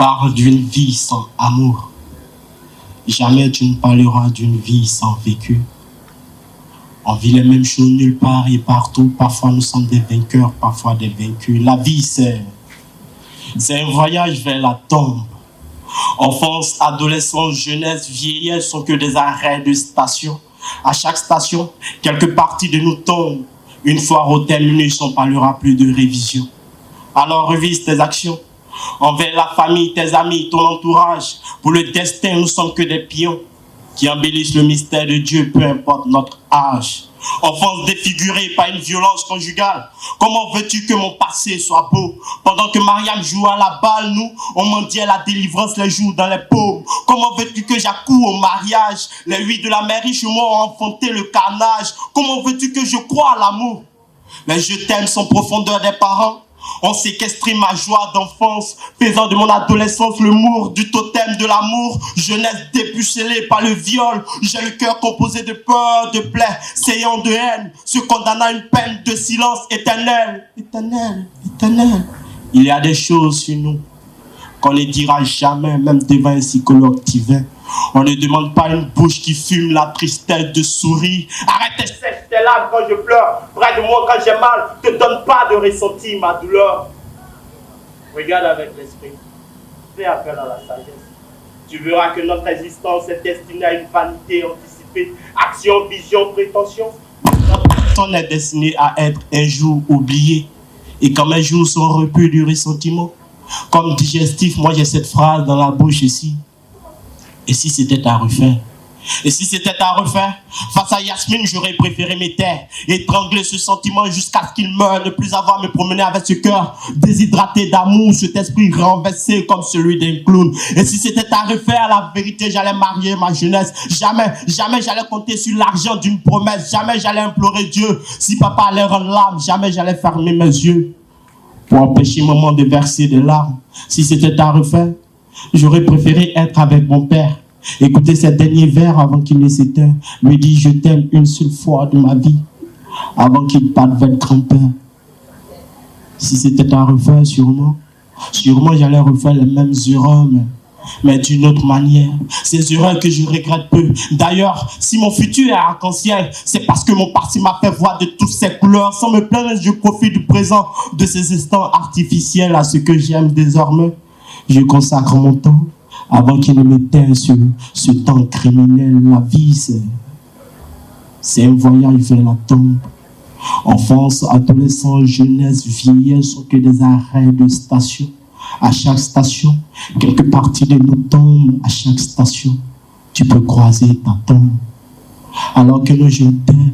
parles d'une vie sans amour. Jamais tu ne parleras d'une vie sans vécu. On vit les mêmes choses nulle part et partout. Parfois nous sommes des vainqueurs, parfois des vaincus. La vie c'est un voyage vers la tombe. Enfance, adolescence, jeunesse, vieillesse sont que des arrêts de station. À chaque station, quelques parties de nous tombent. Une fois au terminus, on ne parlera plus de révision. Alors revise tes actions envers la famille, tes amis, ton entourage. Pour le destin, nous sommes que des pions qui embellissent le mystère de Dieu, peu importe notre âge. Enfance défigurée par une violence conjugale. Comment veux-tu que mon passé soit beau? Pendant que Mariam joue à la balle, nous, on mendiait la délivrance les jours dans les paumes. Comment veux-tu que j'accours au mariage? Les huit de la mairie chez moi ont enfanté le carnage. Comment veux-tu que je croie à l'amour? Les je t'aime sont profondeur des parents. On séquestrait ma joie d'enfance, faisant de mon adolescence le mour du totem de l'amour. Jeunesse dépucelée par le viol. J'ai le cœur composé de peur, de plaies, saillant de haine, se condamnant à une peine de silence éternel. Éternel, éternel. Il y a des choses sur nous qu'on ne dira jamais, même devant un psychologue divin. On ne demande pas une bouche qui fume la tristesse de sourire. Arrête tes sèches tes larmes quand je pleure. Près de moi quand j'ai mal. Ne donne pas de ressentir ma douleur. Regarde avec l'esprit. Fais appel à la sagesse. Tu verras que notre existence est destinée à une vanité anticipée. Action, vision, prétention. Notre temps est destiné à être un jour oublié. Et comme un jour sont repus du ressentiment. Comme digestif, moi j'ai cette phrase dans la bouche ici. Et si c'était à refaire? Et si c'était à refaire? Face à Yasmine, j'aurais préféré me taire, étrangler ce sentiment jusqu'à ce qu'il meure, ne plus avoir à me promener avec ce cœur déshydraté d'amour, cet esprit renversé comme celui d'un clown. Et si c'était à refaire, la vérité, j'allais marier ma jeunesse. Jamais, jamais j'allais compter sur l'argent d'une promesse. Jamais j'allais implorer Dieu. Si papa allait rendre l'âme, jamais j'allais fermer mes yeux pour empêcher maman de verser des larmes. Si c'était à refaire, j'aurais préféré être avec mon père, écouter ses derniers vers avant qu'il ne s'éteigne, lui dire je t'aime une seule fois de ma vie, avant qu'il parte vers le grand-père. Si c'était à refaire, sûrement j'allais refaire les mêmes erreurs, mais d'une autre manière. Ces erreurs que je regrette peu. D'ailleurs, si mon futur est arc-en-ciel, c'est parce que mon passé m'a fait voir de toutes ces couleurs. Sans me plaindre, je profite du présent, de ces instants artificiels à ce que j'aime désormais. Je consacre mon temps avant qu'il ne m'éteigne ce temps criminel. La vie, c'est un voyage vers la tombe. Enfance, adolescence, jeunesse, vieillesse sont que des arrêts de station. À chaque station, quelques parties de nous tombent. À chaque station, tu peux croiser ta tombe. Alors que le je t'aime,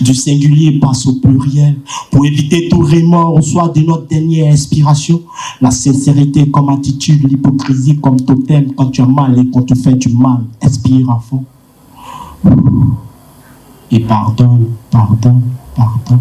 du singulier passe au pluriel. Pour éviter tout remords au soir de notre dernière inspiration. La sincérité comme attitude, l'hypocrisie comme totem. Quand tu as mal et qu'on te fait du mal, expire à fond. Et pardonne, pardonne, pardonne.